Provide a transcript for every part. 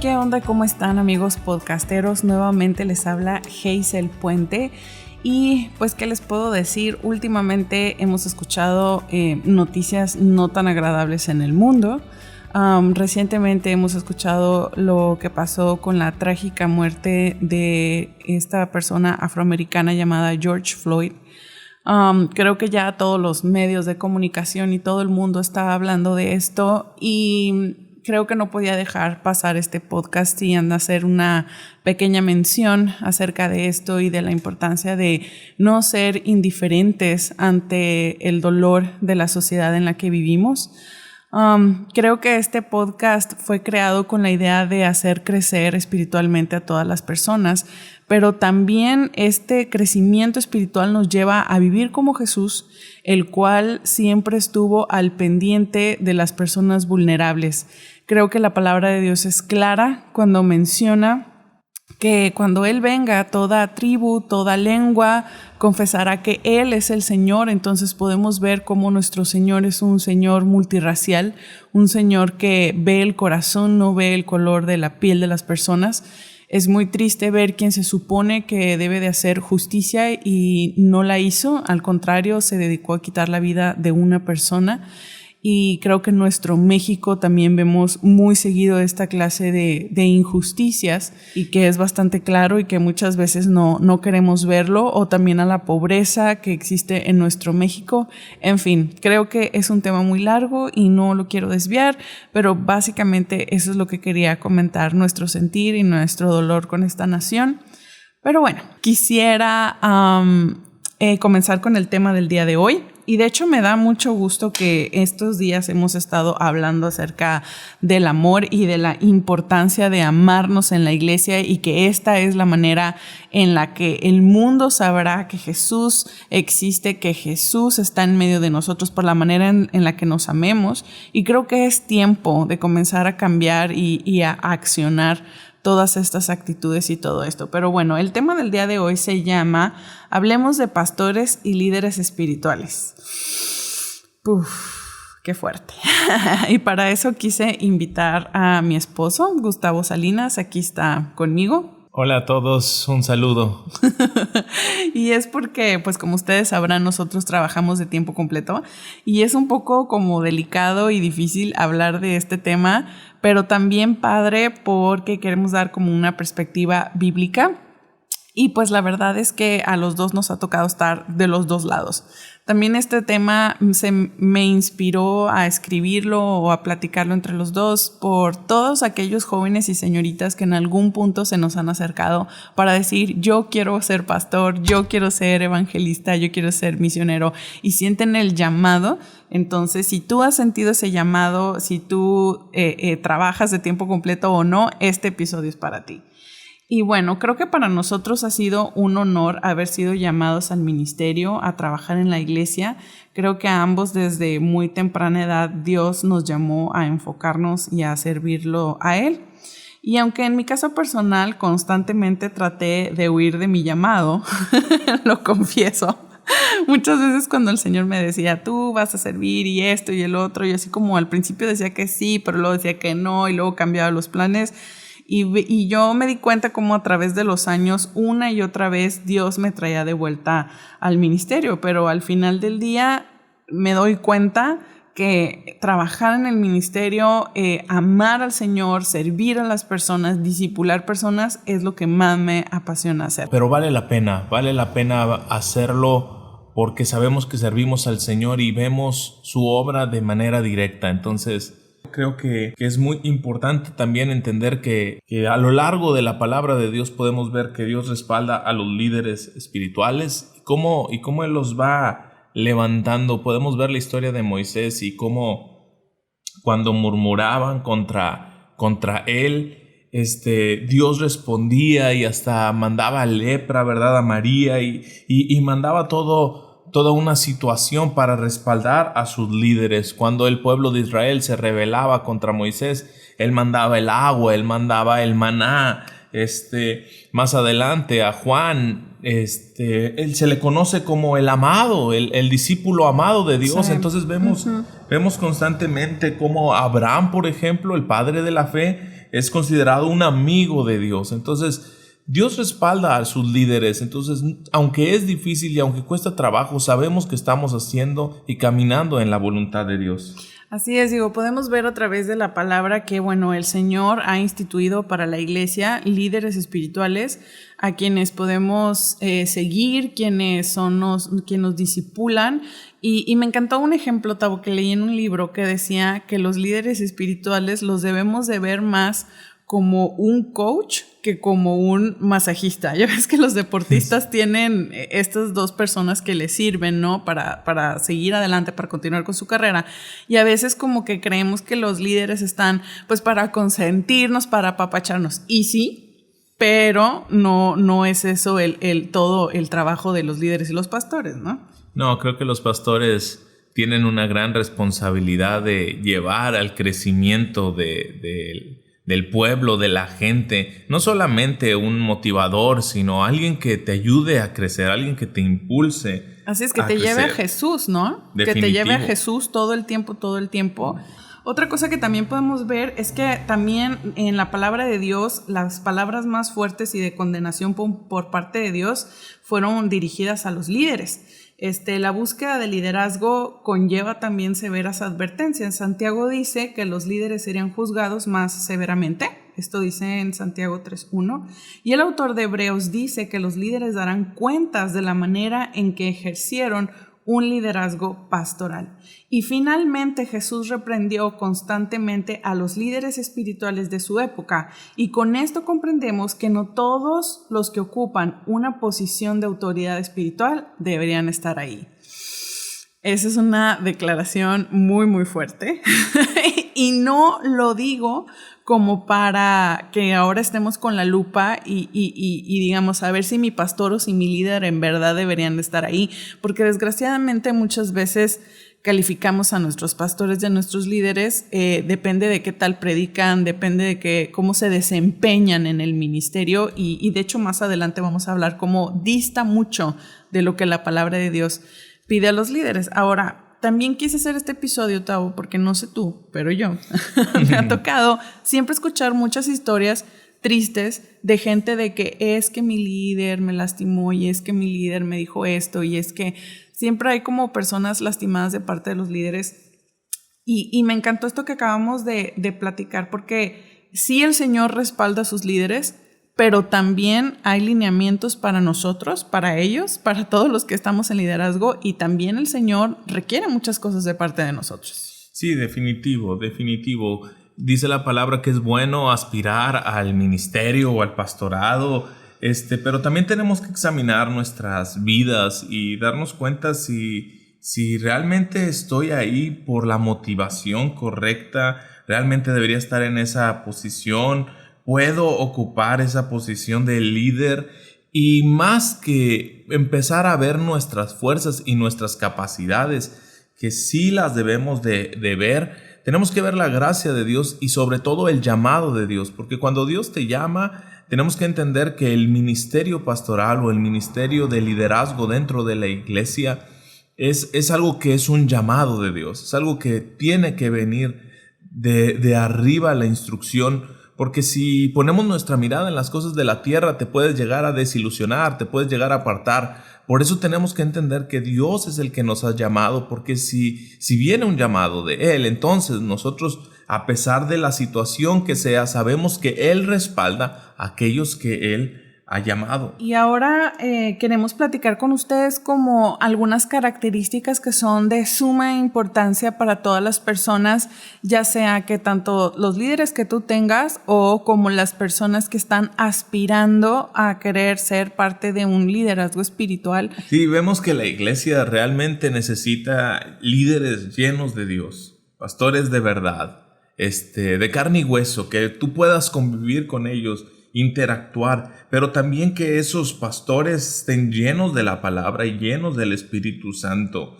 ¿Qué onda? ¿Cómo están, amigos podcasteros? Nuevamente les habla Hazel Puente. Y pues, ¿qué les puedo decir? Últimamente hemos escuchado noticias no tan agradables en el mundo. Recientemente hemos escuchado lo que pasó con la trágica muerte de esta persona afroamericana llamada George Floyd. Creo que ya todos los medios de comunicación y todo el mundo está hablando de esto y creo que no podía dejar pasar este podcast sin hacer una pequeña mención acerca de esto y de la importancia de no ser indiferentes ante el dolor de la sociedad en la que vivimos. Creo que este podcast fue creado con la idea de hacer crecer espiritualmente a todas las personas, pero también este crecimiento espiritual nos lleva a vivir como Jesús, el cual siempre estuvo al pendiente de las personas vulnerables. Creo que la palabra de Dios es clara cuando menciona que cuando Él venga, toda tribu, toda lengua confesará que Él es el Señor. Entonces podemos ver cómo nuestro Señor es un Señor multirracial, un Señor que ve el corazón, no ve el color de la piel de las personas. Es muy triste ver quien se supone que debe de hacer justicia y no la hizo. Al contrario, se dedicó a quitar la vida de una persona. Y creo que en nuestro México también vemos muy seguido esta clase de injusticias y que es bastante claro y que muchas veces no queremos verlo, o también a la pobreza que existe en nuestro México. En fin, creo que es un tema muy largo y no lo quiero desviar, pero básicamente eso es lo que quería comentar, nuestro sentir y nuestro dolor con esta nación. Pero bueno, quisiera comenzar con el tema del día de hoy. Y de hecho me da mucho gusto que estos días hemos estado hablando acerca del amor y de la importancia de amarnos en la iglesia, y que esta es la manera en la que el mundo sabrá que Jesús existe, que Jesús está en medio de nosotros, por la manera en la que nos amemos. Y creo que es tiempo de comenzar a cambiar y a accionar todas estas actitudes y todo esto. Pero bueno, el tema del día de hoy se llama Hablemos de pastores y líderes espirituales. Qué fuerte. Y para eso quise invitar a mi esposo, Gustavo Salinas. Aquí está conmigo. Hola a todos, un saludo. Y es porque, pues como ustedes sabrán, nosotros trabajamos de tiempo completo y es un poco como delicado y difícil hablar de este tema, pero también padre porque queremos dar como una perspectiva bíblica. Y pues la verdad es que a los dos nos ha tocado estar de los dos lados. También este tema me inspiró a escribirlo o a platicarlo entre los dos por todos aquellos jóvenes y señoritas que en algún punto se nos han acercado para decir: yo quiero ser pastor, yo quiero ser evangelista, yo quiero ser misionero, y sienten el llamado. Entonces, si tú has sentido ese llamado, si tú trabajas de tiempo completo o no, este episodio es para ti. Y bueno, creo que para nosotros ha sido un honor haber sido llamados al ministerio, a trabajar en la iglesia. Creo que a ambos desde muy temprana edad Dios nos llamó a enfocarnos y a servirlo a Él. Y aunque en mi caso personal constantemente traté de huir de mi llamado, lo confieso, muchas veces cuando el Señor me decía: tú vas a servir y esto y el otro, yo así como al principio decía que sí, pero luego decía que no, y luego cambiaba los planes. Y yo me di cuenta como a través de los años, una y otra vez, Dios me traía de vuelta al ministerio. Pero al final del día me doy cuenta que trabajar en el ministerio, amar al Señor, servir a las personas, discipular personas, es lo que más me apasiona hacer. Pero vale la pena hacerlo porque sabemos que servimos al Señor y vemos su obra de manera directa. Entonces, creo que es muy importante también entender que a lo largo de la palabra de Dios podemos ver que Dios respalda a los líderes espirituales y cómo Él los va levantando. Podemos ver la historia de Moisés y cómo cuando murmuraban contra Él, Dios respondía y hasta mandaba lepra, ¿verdad?, a María y mandaba toda una situación para respaldar a sus líderes. Cuando el pueblo de Israel se rebelaba contra Moisés, Él mandaba el agua, Él mandaba el maná. Más adelante a Juan, él se le conoce como el amado, el discípulo amado de Dios. Sí. Entonces vemos constantemente cómo Abraham, por ejemplo, el padre de la fe, es considerado un amigo de Dios. Entonces, Dios respalda a sus líderes. Entonces, aunque es difícil y aunque cuesta trabajo, sabemos que estamos haciendo y caminando en la voluntad de Dios. Así es, podemos ver a través de la palabra que, el Señor ha instituido para la iglesia líderes espirituales a quienes podemos seguir, quienes nos discipulan. Y me encantó un ejemplo, Tavo, que leí en un libro que decía que los líderes espirituales los debemos de ver más como un coach que como un masajista. Ya ves que los deportistas tienen estas dos personas que les sirven, ¿no? Para seguir adelante, para continuar con su carrera. Y a veces como que creemos que los líderes están pues para consentirnos, para apapacharnos. Y sí, pero no es eso todo el trabajo de los líderes y los pastores, ¿no? No, creo que los pastores tienen una gran responsabilidad de llevar al crecimiento del pueblo, de la gente, no solamente un motivador, sino alguien que te ayude a crecer, alguien que te impulse. Así es, que te lleve a Jesús, ¿no? Definitivo. Que te lleve a Jesús todo el tiempo. Otra cosa que también podemos ver es que también en la palabra de Dios, las palabras más fuertes y de condenación por parte de Dios fueron dirigidas a los líderes. La búsqueda de liderazgo conlleva también severas advertencias. Santiago dice que los líderes serían juzgados más severamente. Esto dice en Santiago 3:1. Y el autor de Hebreos dice que los líderes darán cuentas de la manera en que ejercieron un liderazgo pastoral. Y finalmente Jesús reprendió constantemente a los líderes espirituales de su época, y con esto comprendemos que no todos los que ocupan una posición de autoridad espiritual deberían estar ahí. Esa es una declaración muy, muy fuerte. Y no lo digo como para que ahora estemos con la lupa y digamos, a ver si mi pastor o si mi líder en verdad deberían de estar ahí, porque desgraciadamente muchas veces calificamos a nuestros pastores y a nuestros líderes, depende de qué tal predican, depende de cómo se desempeñan en el ministerio, y de hecho más adelante vamos a hablar cómo dista mucho de lo que la palabra de Dios pide a los líderes. Ahora, también quise hacer este episodio, Tavo, porque no sé tú, pero yo me ha tocado siempre escuchar muchas historias tristes de gente de que es que mi líder me lastimó y es que mi líder me dijo esto, y es que siempre hay como personas lastimadas de parte de los líderes. Y me encantó esto que acabamos de platicar, porque sí, el Señor respalda a sus líderes, pero también hay lineamientos para nosotros, para ellos, para todos los que estamos en liderazgo, y también el Señor requiere muchas cosas de parte de nosotros. Sí, definitivo. Dice la palabra que es bueno aspirar al ministerio o al pastorado, pero también tenemos que examinar nuestras vidas y darnos cuenta si realmente estoy ahí por la motivación correcta, realmente debería estar en esa posición. Puedo ocupar esa posición de líder, y más que empezar a ver nuestras fuerzas y nuestras capacidades, que sí las debemos de ver, tenemos que ver la gracia de Dios y sobre todo el llamado de Dios, porque cuando Dios te llama, tenemos que entender que el ministerio pastoral o el ministerio de liderazgo dentro de la iglesia es algo que es un llamado de Dios, es algo que tiene que venir de arriba la instrucción. Porque si ponemos nuestra mirada en las cosas de la tierra, te puedes llegar a desilusionar, te puedes llegar a apartar. Por eso tenemos que entender que Dios es el que nos ha llamado, porque si viene un llamado de Él, entonces nosotros, a pesar de la situación que sea, sabemos que Él respalda a aquellos que Él ha llamado. Y ahora queremos platicar con ustedes como algunas características que son de suma importancia para todas las personas, ya sea que tanto los líderes que tú tengas o como las personas que están aspirando a querer ser parte de un liderazgo espiritual. Sí, vemos que la iglesia realmente necesita líderes llenos de Dios, pastores de verdad, de carne y hueso, que tú puedas convivir con ellos, interactuar, pero también que esos pastores estén llenos de la palabra y llenos del Espíritu Santo.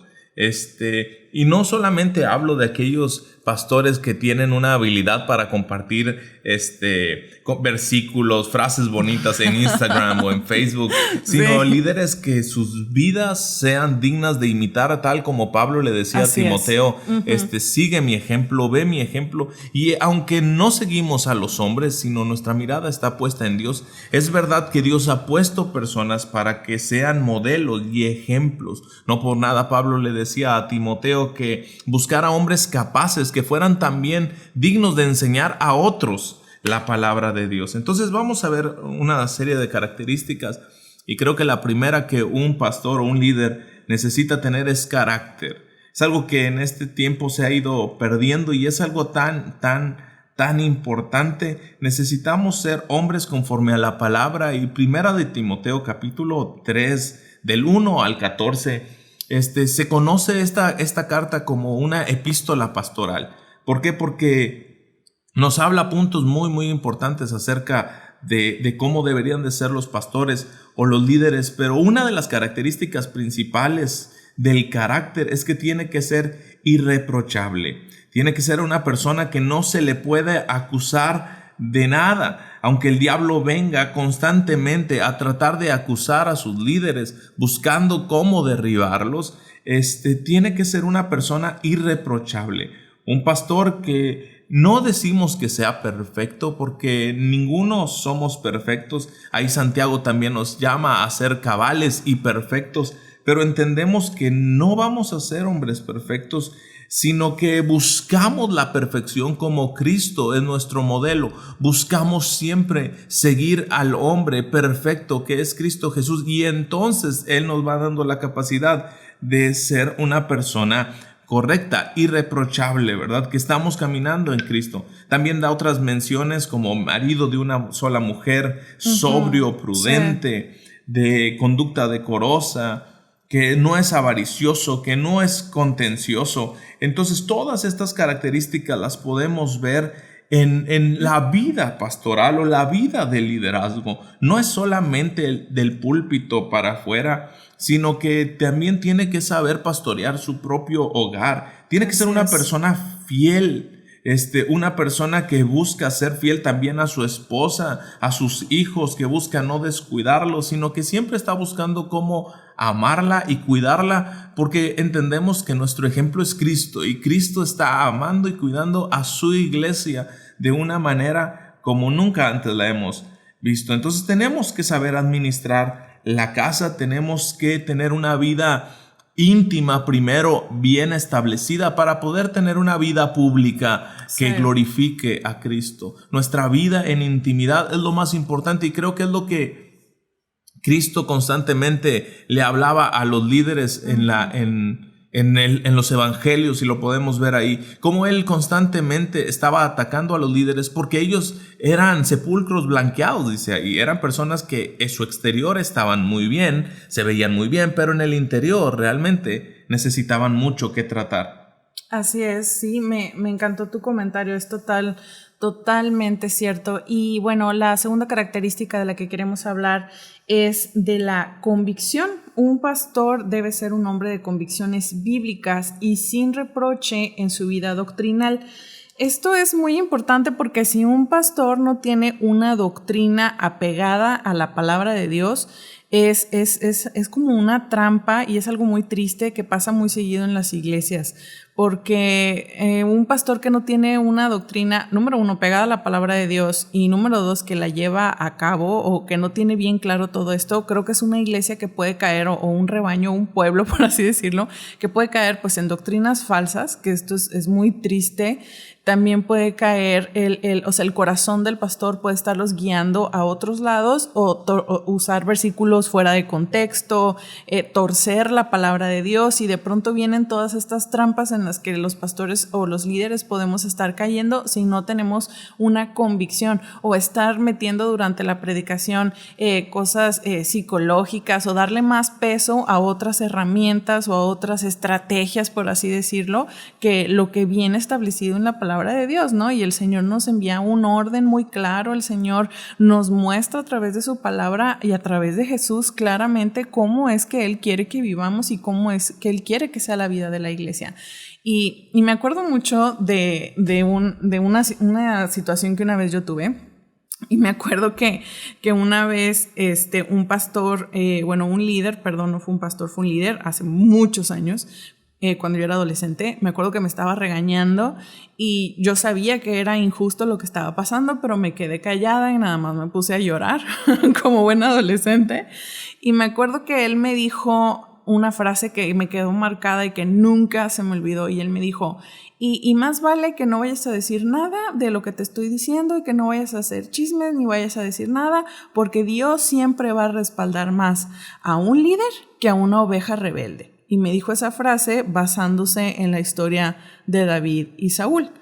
Y no solamente hablo de aquellos pastores que tienen una habilidad para compartir versículos, frases bonitas en Instagram o en Facebook, sino líderes que sus vidas sean dignas de imitar, tal como Pablo le decía a Timoteo, sigue mi ejemplo, ve mi ejemplo. Y aunque no seguimos a los hombres, sino nuestra mirada está puesta en Dios, es verdad que Dios ha puesto personas para que sean modelos y ejemplos. No por nada Pablo le decía a Timoteo que buscara hombres capaces, que fueran también dignos de enseñar a otros la palabra de Dios. Entonces vamos a ver una serie de características, y creo que la primera que un pastor o un líder necesita tener es carácter. Es algo que en este tiempo se ha ido perdiendo y es algo tan importante. Necesitamos ser hombres conforme a la palabra, y primera de Timoteo capítulo 3 del 1 al 14 se conoce esta carta como una epístola pastoral. ¿Por qué? Porque nos habla puntos muy importantes acerca de cómo deberían de ser los pastores o los líderes, pero una de las características principales del carácter es que tiene que ser irreprochable. Tiene que ser una persona que no se le puede acusar de nada. Aunque el diablo venga constantemente a tratar de acusar a sus líderes, buscando cómo derribarlos, tiene que ser una persona irreprochable. Un pastor que no decimos que sea perfecto, porque ninguno somos perfectos. Ahí Santiago también nos llama a ser cabales y perfectos, pero entendemos que no vamos a ser hombres perfectos, sino que buscamos la perfección como Cristo es nuestro modelo. Buscamos siempre seguir al hombre perfecto que es Cristo Jesús, y entonces Él nos va dando la capacidad de ser una persona correcta, irreprochable, ¿verdad? Que estamos caminando en Cristo. También da otras menciones como marido de una sola mujer, sobrio, prudente, de conducta decorosa, que no es avaricioso, que no es contencioso. Entonces todas estas características las podemos ver en la vida pastoral o la vida del liderazgo. No es solamente del púlpito para afuera, sino que también tiene que saber pastorear su propio hogar. Tiene que ser una persona fiel, una persona que busca ser fiel también a su esposa, a sus hijos, que busca no descuidarlos, sino que siempre está buscando cómo amarla y cuidarla, porque entendemos que nuestro ejemplo es Cristo, y Cristo está amando y cuidando a su iglesia de una manera como nunca antes la hemos visto. Entonces tenemos que saber administrar la casa, tenemos que tener una vida íntima primero bien establecida para poder tener una vida pública que glorifique a Cristo. Nuestra vida en intimidad es lo más importante, y creo que es lo que Cristo constantemente le hablaba a los líderes en los evangelios, y lo podemos ver ahí, como Él constantemente estaba atacando a los líderes porque ellos eran sepulcros blanqueados, dice ahí. Eran personas que en su exterior estaban muy bien, se veían muy bien, pero en el interior realmente necesitaban mucho que tratar. Así es, sí, me encantó tu comentario, es totalmente cierto. Y bueno, la segunda característica de la que queremos hablar es de la convicción. Un pastor debe ser un hombre de convicciones bíblicas y sin reproche en su vida doctrinal. Esto es muy importante porque si un pastor no tiene una doctrina apegada a la palabra de Dios, es como una trampa, y es algo muy triste que pasa muy seguido en las iglesias, porque un pastor que no tiene una doctrina, número uno, pegada a la palabra de Dios, y número dos, que la lleva a cabo o que no tiene bien claro todo esto, creo que es una iglesia que puede caer, o un rebaño, un pueblo, por así decirlo, que puede caer pues en doctrinas falsas, que esto es muy triste. También puede caer el corazón del pastor puede estarlos guiando a otros lados, o usar versículos fuera de contexto, torcer la palabra de Dios, y de pronto vienen todas estas trampas en en las que los pastores o los líderes podemos estar cayendo si no tenemos una convicción, o estar metiendo durante la predicación cosas psicológicas, o darle más peso a otras herramientas o a otras estrategias, por así decirlo, que lo que viene establecido en la palabra de Dios, ¿no? Y el Señor nos envía un orden muy claro, el Señor nos muestra a través de su palabra y a través de Jesús claramente cómo es que Él quiere que vivamos y cómo es que Él quiere que sea la vida de la iglesia. Y me acuerdo mucho de una situación que una vez yo tuve. Y me acuerdo que una vez un pastor, un líder, perdón, no fue un pastor, fue un líder hace muchos años, cuando yo era adolescente. Me acuerdo que me estaba regañando y yo sabía que era injusto lo que estaba pasando, pero me quedé callada y nada más me puse a llorar como buena adolescente. Y me acuerdo que él me dijo una frase que me quedó marcada y que nunca se me olvidó, y él me dijo: y más vale que no vayas a decir nada de lo que te estoy diciendo, y que no vayas a hacer chismes ni vayas a decir nada, porque Dios siempre va a respaldar más a un líder que a una oveja rebelde. Y me dijo esa frase basándose en la historia de David y Saúl.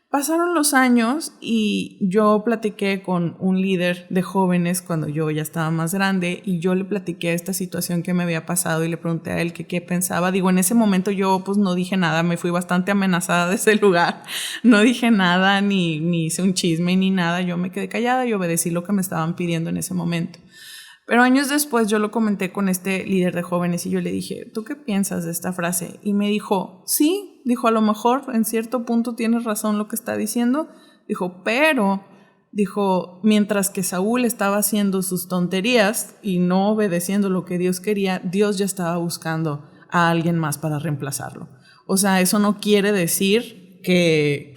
Pasaron los años y yo platiqué con un líder de jóvenes cuando yo ya estaba más grande, y yo le platiqué esta situación que me había pasado y le pregunté a él que qué pensaba. Digo, en ese momento yo pues no dije nada, me fui bastante amenazada de ese lugar. No dije nada, ni hice un chisme ni nada. Yo me quedé callada y obedecí lo que me estaban pidiendo en ese momento. Pero años después yo lo comenté con este líder de jóvenes y yo le dije: ¿tú qué piensas de esta frase? Y me dijo: sí, dijo, a lo mejor en cierto punto tienes razón lo que está diciendo. Dijo, pero, dijo, mientras que Saúl estaba haciendo sus tonterías y no obedeciendo lo que Dios quería, Dios ya estaba buscando a alguien más para reemplazarlo. O sea, eso no quiere decir que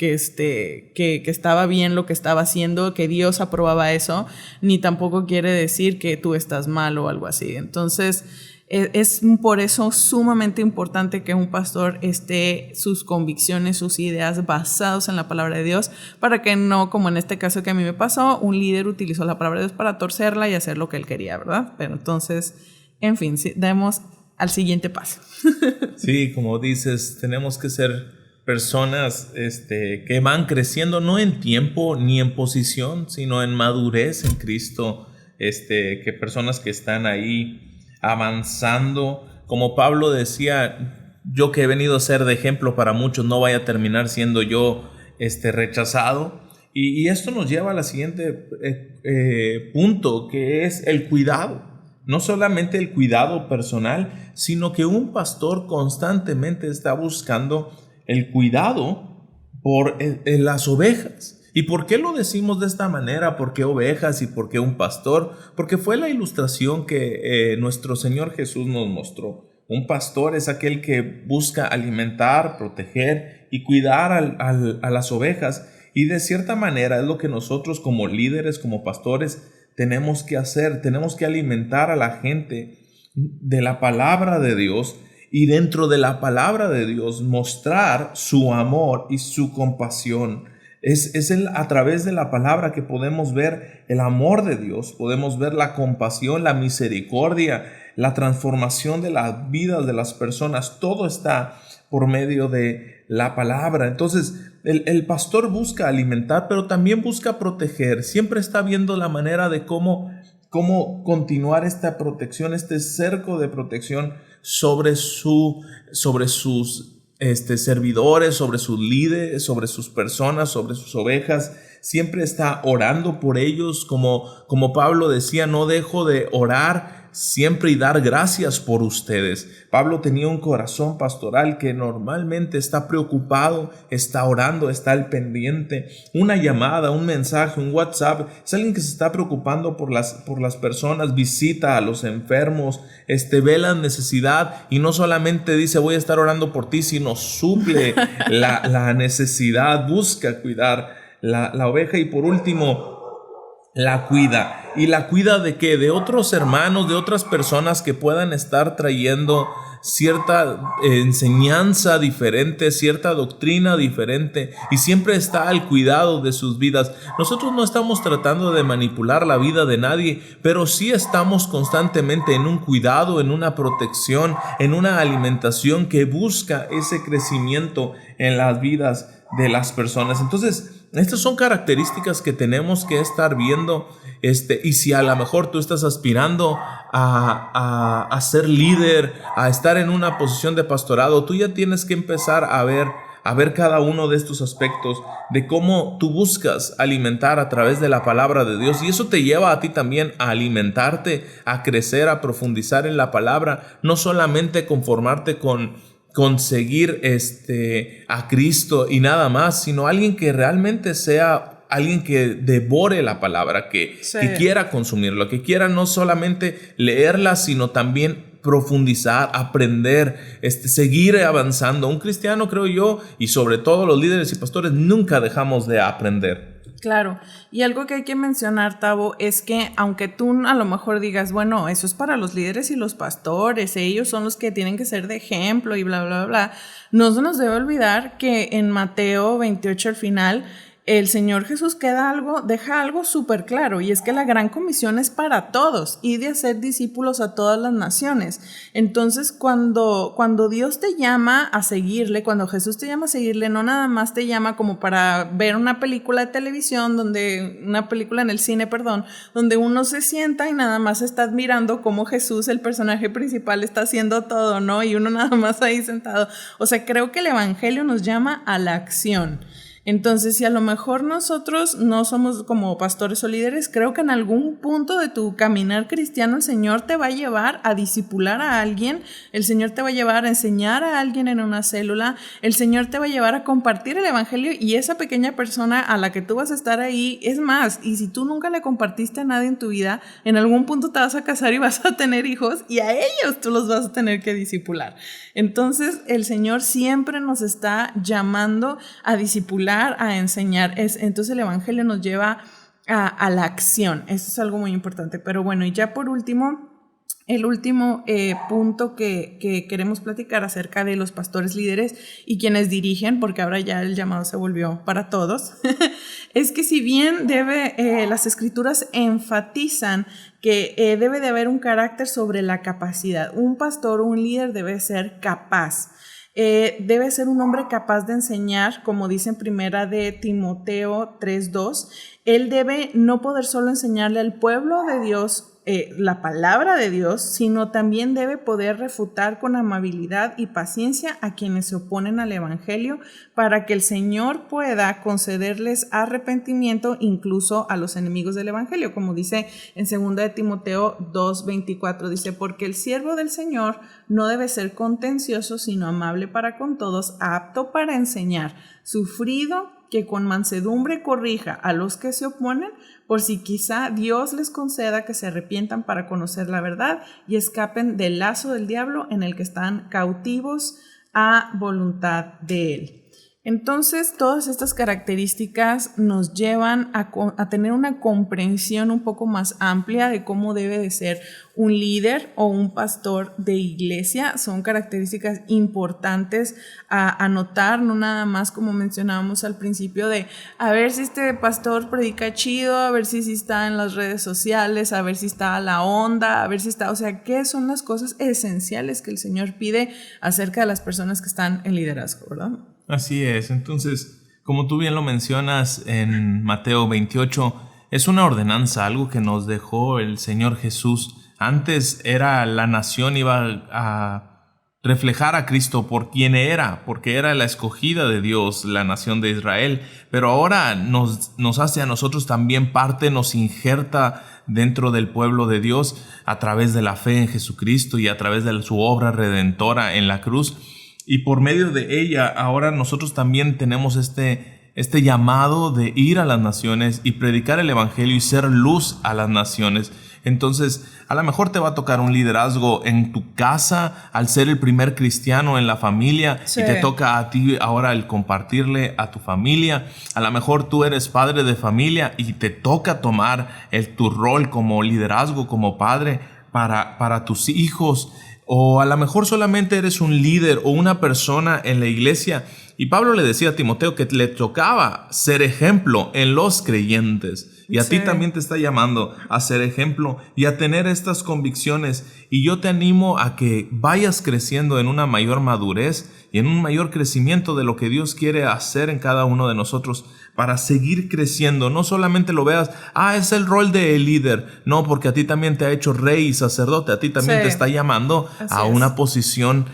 estaba bien lo que estaba haciendo, que Dios aprobaba eso, ni tampoco quiere decir que tú estás mal o algo así. Entonces, es por eso sumamente importante que un pastor esté sus convicciones, sus ideas basados en la palabra de Dios, para que no, como en este caso que a mí me pasó, un líder utilizó la palabra de Dios para torcerla y hacer lo que él quería, ¿verdad? Pero entonces, en fin, demos al siguiente paso. Sí, como dices, tenemos que ser personas que van creciendo no en tiempo ni en posición, sino en madurez en Cristo, que personas que están ahí avanzando. Como Pablo decía: yo que he venido a ser de ejemplo para muchos, no vaya a terminar siendo yo rechazado. Y esto nos lleva a la siguiente punto, que es el cuidado. No solamente el cuidado personal, sino que un pastor constantemente está buscando el cuidado por las ovejas. ¿Y por qué lo decimos de esta manera? ¿Por qué ovejas y por qué un pastor? Porque fue la ilustración que nuestro Señor Jesús nos mostró. Un pastor es aquel que busca alimentar, proteger y cuidar a las ovejas. Y de cierta manera es lo que nosotros como líderes, como pastores, tenemos que hacer. Tenemos que alimentar a la gente de la palabra de Dios, y dentro de la palabra de Dios mostrar su amor y su compasión. Es a través de la palabra que podemos ver el amor de Dios, podemos ver la compasión, la misericordia, la transformación de las vidas de las personas. Todo está por medio de la palabra. Entonces, el pastor busca alimentar, pero también busca proteger. Siempre está viendo la manera de cómo continuar esta protección, este cerco de protección sobre sus servidores, sobre sus líderes, sobre sus personas, sobre sus ovejas. Siempre está orando por ellos, como Pablo decía: no dejo de orar siempre y dar gracias por ustedes. Pablo tenía un corazón pastoral que normalmente está preocupado, está orando, está al pendiente. Una llamada, un mensaje, un WhatsApp, es alguien que se está preocupando por las personas, visita a los enfermos, ve la necesidad, y no solamente dice voy a estar orando por ti, sino suple la necesidad, busca cuidar la oveja, y por último la cuida. ¿Y la cuida de qué? De otros hermanos, de otras personas que puedan estar trayendo cierta enseñanza diferente, cierta doctrina diferente, y siempre está al cuidado de sus vidas. Nosotros no estamos tratando de manipular la vida de nadie, pero sí estamos constantemente en un cuidado, en una protección, en una alimentación que busca ese crecimiento en las vidas de las personas. Entonces, estas son características que tenemos que estar viendo, y si a lo mejor tú estás aspirando a ser líder, a estar en una posición de pastorado, tú ya tienes que empezar a ver cada uno de estos aspectos de cómo tú buscas alimentar a través de la palabra de Dios, y eso te lleva a ti también a alimentarte, a crecer, a profundizar en la palabra, no solamente conformarte con conseguir a Cristo y nada más, sino alguien que realmente sea alguien que devore la palabra, que quiera consumirlo, que quiera no solamente leerla, sino también profundizar, aprender, seguir avanzando. Un cristiano, creo yo, y sobre todo los líderes y pastores, nunca dejamos de aprender. Claro, y algo que hay que mencionar, Tavo, es que aunque tú a lo mejor digas, bueno, eso es para los líderes y los pastores, ellos son los que tienen que ser de ejemplo y bla, bla, bla, no se nos debe olvidar que en Mateo 28 al final, el Señor Jesús deja algo súper claro, y es que la gran comisión es para todos y de hacer discípulos a todas las naciones. Entonces, cuando Dios te llama a seguirle, cuando Jesús te llama a seguirle, no nada más te llama como para ver una película de televisión, una película en el cine, donde uno se sienta y nada más está admirando cómo Jesús, el personaje principal, está haciendo todo, ¿no? Y uno nada más ahí sentado. O sea, creo que el Evangelio nos llama a la acción. Entonces, si a lo mejor nosotros no somos como pastores o líderes, creo que en algún punto de tu caminar cristiano el Señor te va a llevar a discipular a alguien, el Señor te va a llevar a enseñar a alguien en una célula, el Señor te va a llevar a compartir el Evangelio, y esa pequeña persona a la que tú vas a estar ahí, es más, y si tú nunca le compartiste a nadie en tu vida, en algún punto te vas a casar y vas a tener hijos, y a ellos tú los vas a tener que discipular. Entonces, el Señor siempre nos está llamando a discipular, a enseñar. Entonces el Evangelio nos lleva a la acción. Eso es algo muy importante. Pero bueno, y ya por último, el último punto que queremos platicar acerca de los pastores líderes y quienes dirigen, porque ahora ya el llamado se volvió para todos, es que si bien las escrituras enfatizan que debe de haber un carácter sobre la capacidad, un pastor o un líder debe ser capaz. Debe ser un hombre capaz de enseñar, como dice en primera de Timoteo 3:2. Él debe no poder solo enseñarle al pueblo de Dios la palabra de Dios, sino también debe poder refutar con amabilidad y paciencia a quienes se oponen al Evangelio, para que el Señor pueda concederles arrepentimiento incluso a los enemigos del Evangelio, como dice en 2 de Timoteo 2:24, dice: porque el siervo del Señor no debe ser contencioso, sino amable para con todos, apto para enseñar, sufrido, que con mansedumbre corrija a los que se oponen, por si quizá Dios les conceda que se arrepientan para conocer la verdad y escapen del lazo del diablo en el que están cautivos a voluntad de él. Entonces, todas estas características nos llevan a tener una comprensión un poco más amplia de cómo debe de ser un líder o un pastor de iglesia. Son características importantes a notar, no nada más como mencionábamos al principio de a ver si este pastor predica chido, a ver si está en las redes sociales, a ver si está a la onda, a ver si está, o sea, qué son las cosas esenciales que el Señor pide acerca de las personas que están en liderazgo, ¿verdad? Así es. Entonces, como tú bien lo mencionas en Mateo 28, es una ordenanza, algo que nos dejó el Señor Jesús. Antes era la nación, iba a reflejar a Cristo por quien era, porque era la escogida de Dios, la nación de Israel. Pero ahora nos hace a nosotros también parte, nos injerta dentro del pueblo de Dios a través de la fe en Jesucristo y a través de su obra redentora en la cruz. Y por medio de ella, ahora nosotros también tenemos este llamado de ir a las naciones y predicar el Evangelio y ser luz a las naciones. Entonces, a lo mejor te va a tocar un liderazgo en tu casa al ser el primer cristiano en la familia, sí, y te toca a ti ahora el compartirle a tu familia. A lo mejor tú eres padre de familia y te toca tomar tu rol como liderazgo, como padre para tus hijos. O a lo mejor solamente eres un líder o una persona en la iglesia. Y Pablo le decía a Timoteo que le tocaba ser ejemplo en los creyentes. Y a ti también te está llamando a ser ejemplo y a tener estas convicciones. Y yo te animo a que vayas creciendo en una mayor madurez y en un mayor crecimiento de lo que Dios quiere hacer en cada uno de nosotros para seguir creciendo. No solamente lo veas, es el rol de líder. No, porque a ti también te ha hecho rey y sacerdote. A ti también te está llamando a una posición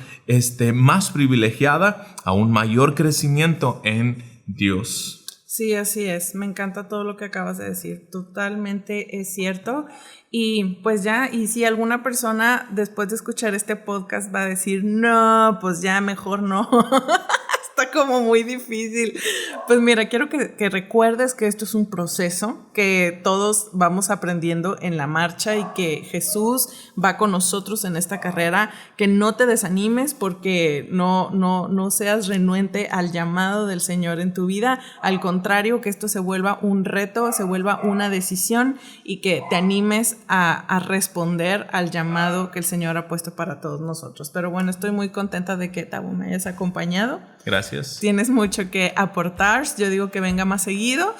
más privilegiada, a un mayor crecimiento en Dios. Sí, así es. Me encanta todo lo que acabas de decir. Totalmente es cierto. Y pues ya, y si alguna persona después de escuchar este podcast va a decir, no, pues ya mejor no. Está como muy difícil. Pues mira, quiero que recuerdes que esto es un proceso, que todos vamos aprendiendo en la marcha y que Jesús va con nosotros en esta carrera, que no te desanimes porque no seas renuente al llamado del Señor en tu vida. Al contrario, que esto se vuelva un reto, se vuelva una decisión y que te animes a responder al llamado que el Señor ha puesto para todos nosotros. Pero bueno, estoy muy contenta de que Tabo me hayas acompañado. Gracias. Tienes mucho que aportar. Yo digo que venga más seguido.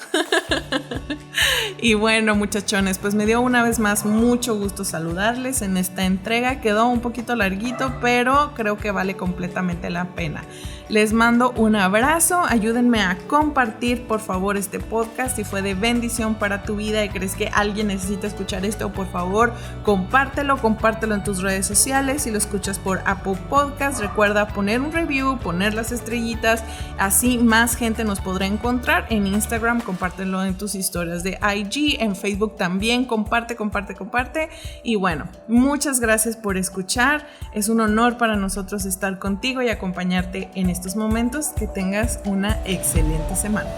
Y bueno, muchachones, pues me dio una vez más mucho gusto saludarles en esta entrega. Quedó un poquito larguito, pero creo que vale completamente la pena. Les mando un abrazo. Ayúdenme a compartir, por favor, este podcast. Si fue de bendición para tu vida y crees que alguien necesita escuchar esto, por favor, compártelo en tus redes sociales. Si lo escuchas por Apple Podcast, recuerda poner un review, poner las estrellitas. Así más gente nos podrá encontrar. En Instagram, compártelo en tus historias de IG. En Facebook también, comparte. Y bueno, muchas gracias por escuchar. Es un honor para nosotros estar contigo y acompañarte en estos momentos. Que tengas una excelente semana.